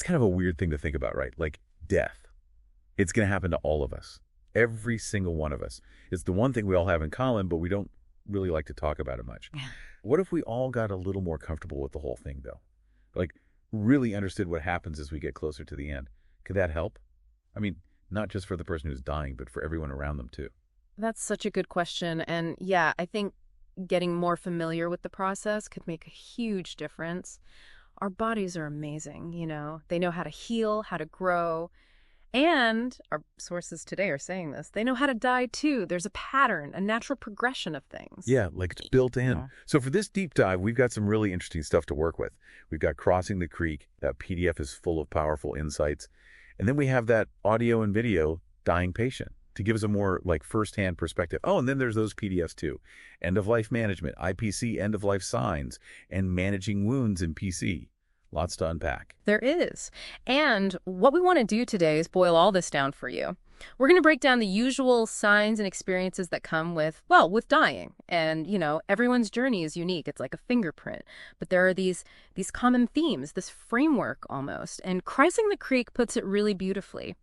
kind of a weird thing to think about, right? Like death. It's going to happen to all of us. Every single one of us. It's the one thing we all have in common, but we don't really like to talk about it much. Yeah. What if we all got a little more comfortable with the whole thing, though? Like, really understood what happens as we get closer to the end. Could that help? I mean, not just for the person who's dying, but for everyone around them, too. That's such a good question. And yeah, I think getting more familiar with the process could make a huge difference. Our bodies are amazing, you know. They know how to heal, how to grow. And our sources today are saying this. They know how to die, too. There's a pattern, a natural progression of things. Yeah, like it's built in. Yeah. So for this deep dive, we've got some really interesting stuff to work with. We've got Crossing the Creek. That PDF is full of powerful insights. And then we have that audio and video, Dying Patient, to give us a more like firsthand perspective. Oh, and then there's those PDFs too. End-of-life management, IPC, end-of-life signs, and managing wounds in PC. Lots to unpack. There is. And what we want to do today is boil all this down for you. We're going to break down the usual signs and experiences that come with, well, with dying. And, you know, everyone's journey is unique. It's like a fingerprint. But there are these common themes, this framework almost. And Crossing the Creek puts it really beautifully.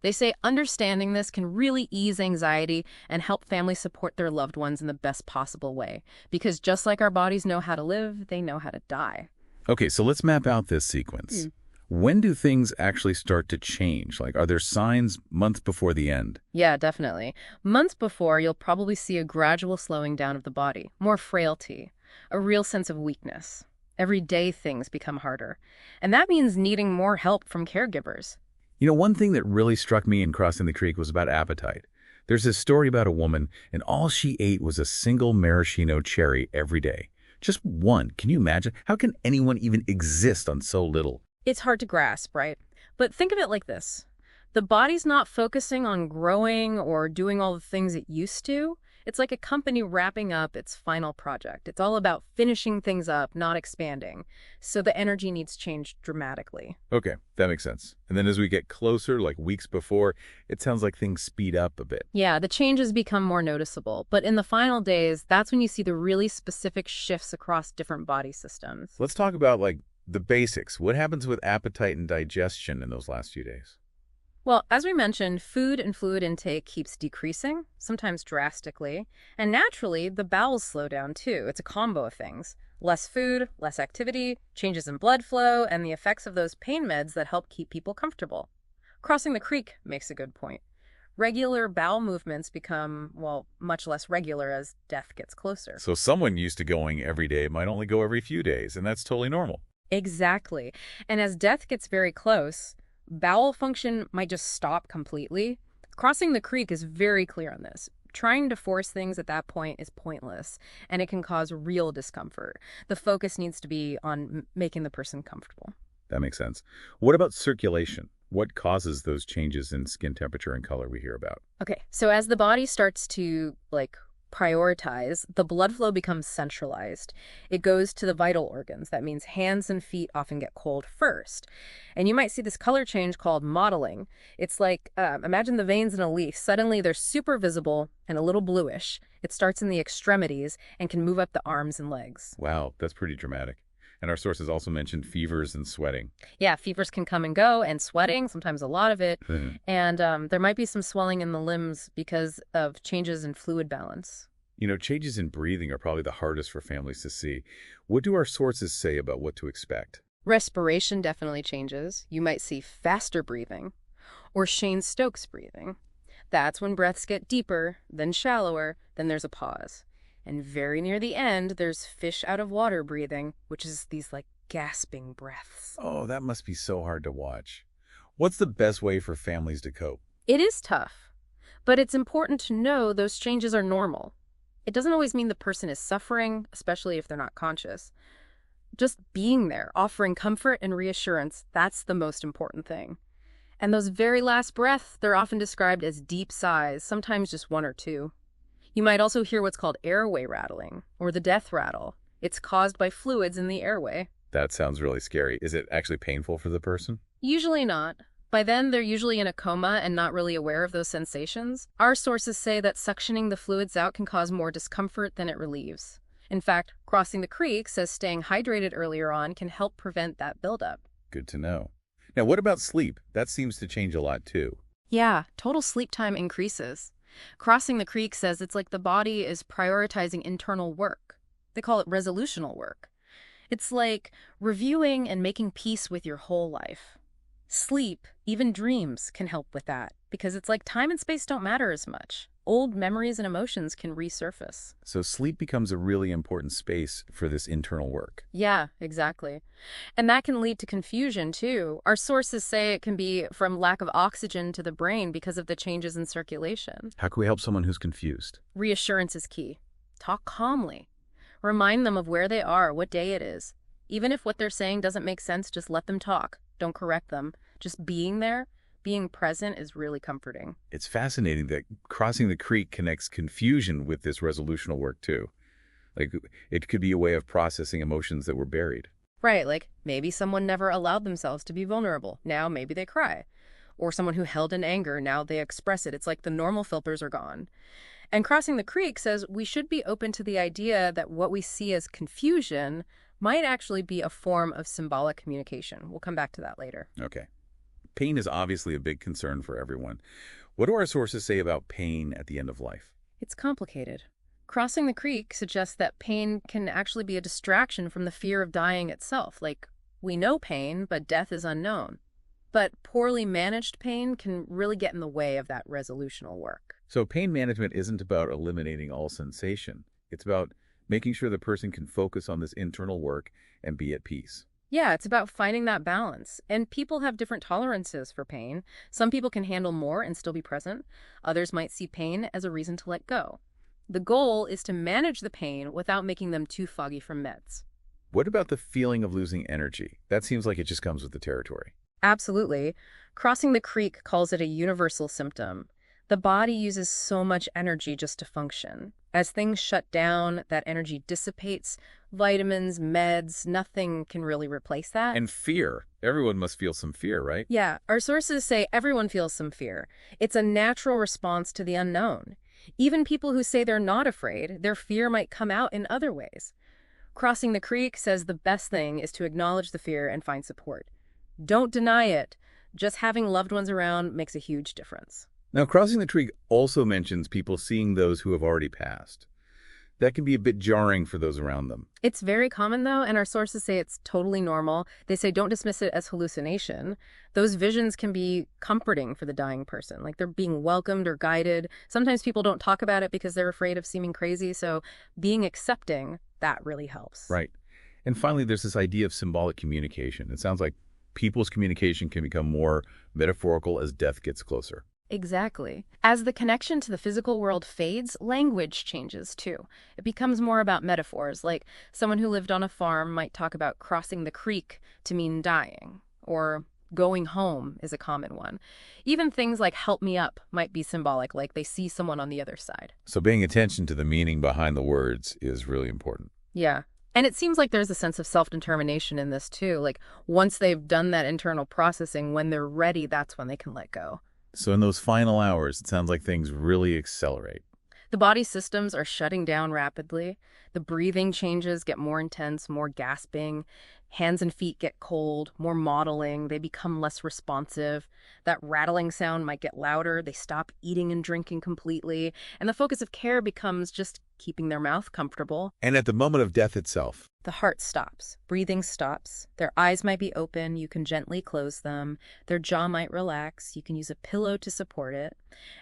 They say understanding this can really ease anxiety and help families support their loved ones in the best possible way. Because just like our bodies know how to live, they know how to die. Okay, so let's map out this sequence. When do things actually start to change? Like, are there signs months before the end? Yeah, definitely. Months before, you'll probably see a gradual slowing down of the body, more frailty, a real sense of weakness. Everyday things become harder. And that means needing more help from caregivers. You know, one thing that really struck me in Crossing the Creek was about appetite. There's this story about a woman, and all she ate was a single maraschino cherry every day. Just one. Can you imagine? How can anyone even exist on so little? It's hard to grasp, right? But think of it like this. The body's not focusing on growing or doing all the things it used to. It's like a company wrapping up its final project. It's all about finishing things up, not expanding. So the energy needs change dramatically. Okay, that makes sense. And then as we get closer, like weeks before, it sounds like things speed up a bit. Yeah, the changes become more noticeable. But in the final days, that's when you see the really specific shifts across different body systems. Let's talk about, like, the basics. What happens with appetite and digestion in those last few days? Well, as we mentioned, food and fluid intake keeps decreasing, sometimes drastically. And naturally, the bowels slow down too. It's a combo of things. Less food, less activity, changes in blood flow, and the effects of those pain meds that help keep people comfortable. Crossing the Creek makes a good point. Regular bowel movements become, well, much less regular as death gets closer. So someone used to going every day might only go every few days, and that's totally normal. Exactly. And as death gets very close, bowel function might just stop completely. Crossing the Creek is very clear on this. Trying to force things at that point is pointless, and it can cause real discomfort. The focus needs to be on making the person comfortable. That makes sense. What about circulation? What causes those changes in skin temperature and color we hear about? Okay, so as the body starts to, prioritize, the blood flow becomes centralized. It goes to the vital organs. That means hands and feet often get cold first. And you might see this color change called mottling. It's like, imagine the veins in a leaf. Suddenly they're super visible and a little bluish. It starts in the extremities and can move up the arms and legs. Wow, that's pretty dramatic. And our sources also mentioned fevers and sweating. Yeah, fevers can come and go, and sweating, sometimes a lot of it. And there might be some swelling in the limbs because of changes in fluid balance. You know, changes in breathing are probably the hardest for families to see. What do our sources say about what to expect? Respiration definitely changes. You might see faster breathing or Shane Stokes breathing. That's when breaths get deeper, then shallower, then there's a pause. And very near the end, there's fish out of water breathing, which is these gasping breaths. Oh, that must be so hard to watch. What's the best way for families to cope? It is tough, but it's important to know those changes are normal. It doesn't always mean the person is suffering, especially if they're not conscious. Just being there, offering comfort and reassurance, that's the most important thing. And those very last breaths, they're often described as deep sighs, sometimes just one or two. You might also hear what's called airway rattling, or the death rattle. It's caused by fluids in the airway. That sounds really scary. Is it actually painful for the person? Usually not. By then, they're usually in a coma and not really aware of those sensations. Our sources say that suctioning the fluids out can cause more discomfort than it relieves. In fact, Crossing the Creek says staying hydrated earlier on can help prevent that buildup. Good to know. Now, what about sleep? That seems to change a lot too. Yeah, total sleep time increases. Crossing the Creek says it's like the body is prioritizing internal work. They call it resolutional work. It's like reviewing and making peace with your whole life. Sleep, even dreams, can help with that because it's like time and space don't matter as much. Old memories and emotions can resurface. So sleep becomes a really important space for this internal work. Yeah, exactly. And that can lead to confusion too. Our sources say it can be from lack of oxygen to the brain because of the changes in circulation. How can we help someone who's confused? Reassurance is key. Talk calmly. Remind them of where they are, what day it is. Even if what they're saying doesn't make sense, just let them talk. Don't correct them. Just being there, being present is really comforting. It's fascinating that crossing the creek connects confusion with this resolutional work too. Like, it could be a way of processing emotions that were buried. Right, like maybe someone never allowed themselves to be vulnerable. Now maybe they cry. Or someone who held in anger, now they express it. It's like the normal filters are gone. And Crossing the Creek says we should be open to the idea that what we see as confusion might actually be a form of symbolic communication. We'll come back to that later. Okay. Pain is obviously a big concern for everyone. What do our sources say about pain at the end of life? It's complicated. Crossing the Creek suggests that pain can actually be a distraction from the fear of dying itself. Like, we know pain, but death is unknown. But poorly managed pain can really get in the way of that resolutional work. So pain management isn't about eliminating all sensation. It's about making sure the person can focus on this internal work and be at peace. Yeah, it's about finding that balance. And people have different tolerances for pain. Some people can handle more and still be present. Others might see pain as a reason to let go. The goal is to manage the pain without making them too foggy from meds. What about the feeling of losing energy? That seems like it just comes with the territory. Absolutely. Crossing the Creek calls it a universal symptom. The body uses so much energy just to function. As things shut down, that energy dissipates. Vitamins, meds, nothing can really replace that. And fear. Everyone must feel some fear, right? Yeah, our sources say everyone feels some fear. It's a natural response to the unknown. Even people who say they're not afraid, their fear might come out in other ways. Crossing the Creek says the best thing is to acknowledge the fear and find support. Don't deny it. Just having loved ones around makes a huge difference. Now, Crossing the Creek also mentions people seeing those who have already passed. That can be a bit jarring for those around them. It's very common, though, and our sources say it's totally normal. They say don't dismiss it as hallucination. Those visions can be comforting for the dying person, like they're being welcomed or guided. Sometimes people don't talk about it because they're afraid of seeming crazy, so being accepting, that really helps. Right. And finally, there's this idea of symbolic communication. It sounds like people's communication can become more metaphorical as death gets closer. Exactly. As the connection to the physical world fades, language changes too. It becomes more about metaphors, like someone who lived on a farm might talk about crossing the creek to mean dying, or going home is a common one. Even things like help me up might be symbolic, like they see someone on the other side. So paying attention to the meaning behind the words is really important. Yeah. And it seems like there's a sense of self-determination in this too. Like once they've done that internal processing, when they're ready, that's when they can let go. So in those final hours, it sounds like things really accelerate. The body systems are shutting down rapidly. The breathing changes get more intense, more gasping. Hands and feet get cold, more mottling. They become less responsive. That rattling sound might get louder. They stop eating and drinking completely. And the focus of care becomes just keeping their mouth comfortable. And at the moment of death itself, The heart stops. Breathing stops. Their eyes might be open. You can gently close them. Their jaw might relax. You can use a pillow to support it.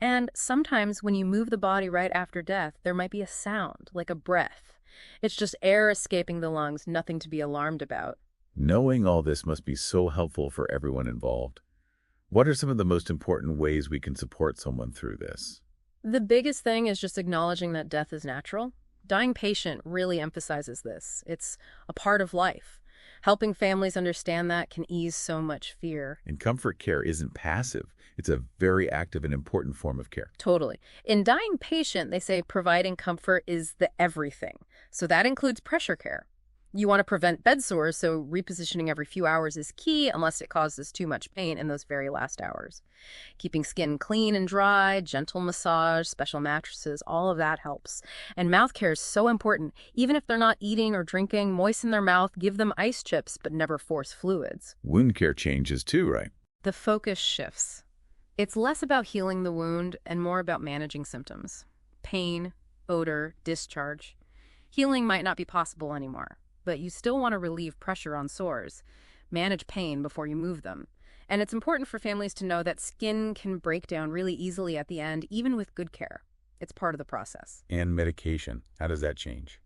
And sometimes when you move the body right after death, there might be a sound, like a breath. It's just air escaping the lungs, nothing to be alarmed about. knowing all this must be so helpful for everyone involved. What are some of the most important ways we can support someone through this? The biggest thing is just acknowledging that death is natural. Dying Patient really emphasizes this. It's a part of life. Helping families understand that can ease so much fear. And comfort care isn't passive. It's a very active and important form of care. Totally. In Dying Patient, they say providing comfort is the everything. So that includes pressure care. You want to prevent bed sores, so repositioning every few hours is key unless it causes too much pain in those very last hours. Keeping skin clean and dry, gentle massage, special mattresses, all of that helps. And mouth care is so important. Even if they're not eating or drinking, moisten their mouth, give them ice chips, but never force fluids. Wound care changes too, right? The focus shifts. It's less about healing the wound and more about managing symptoms. Pain, odor, discharge. Healing might not be possible anymore, but you still want to relieve pressure on sores. Manage pain before you move them. And it's important for families to know that skin can break down really easily at the end, even with good care. It's part of the process. And medication, how does that change?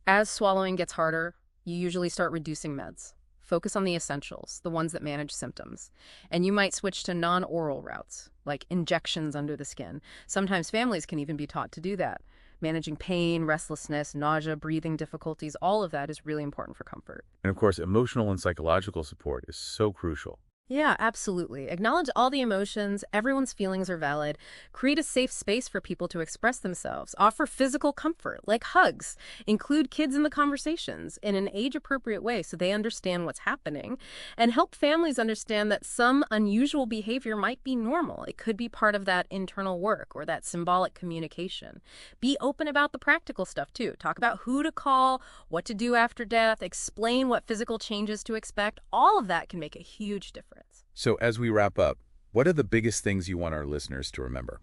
As swallowing gets harder, you usually start reducing meds. Focus on the essentials, the ones that manage symptoms. And you might switch to non-oral routes, like injections under the skin. Sometimes families can even be taught to do that. Managing pain, restlessness, nausea, breathing difficulties, all of that is really important for comfort. And of course, emotional and psychological support is so crucial. Yeah, absolutely. Acknowledge all the emotions. Everyone's feelings are valid. Create a safe space for people to express themselves. Offer physical comfort, like hugs. Include kids in the conversations in an age-appropriate way so they understand what's happening. And help families understand that some unusual behavior might be normal. It could be part of that internal work or that symbolic communication. Be open about the practical stuff, too. Talk about who to call, what to do after death, explain what physical changes to expect. All of that can make a huge difference. So as we wrap up, what are the biggest things you want our listeners to remember?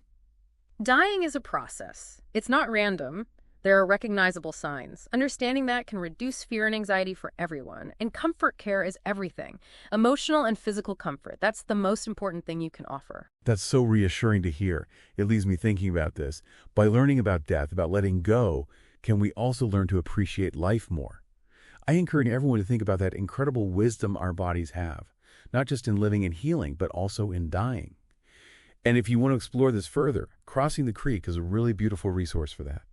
Dying is a process. It's not random. There are recognizable signs. Understanding that can reduce fear and anxiety for everyone. And comfort care is everything. Emotional and physical comfort. That's the most important thing you can offer. That's so reassuring to hear. It leaves me thinking about this. By learning about death, about letting go, can we also learn to appreciate life more? I encourage everyone to think about that incredible wisdom our bodies have, not just in living and healing, but also in dying. And if you want to explore this further, Crossing the Creek is a really beautiful resource for that.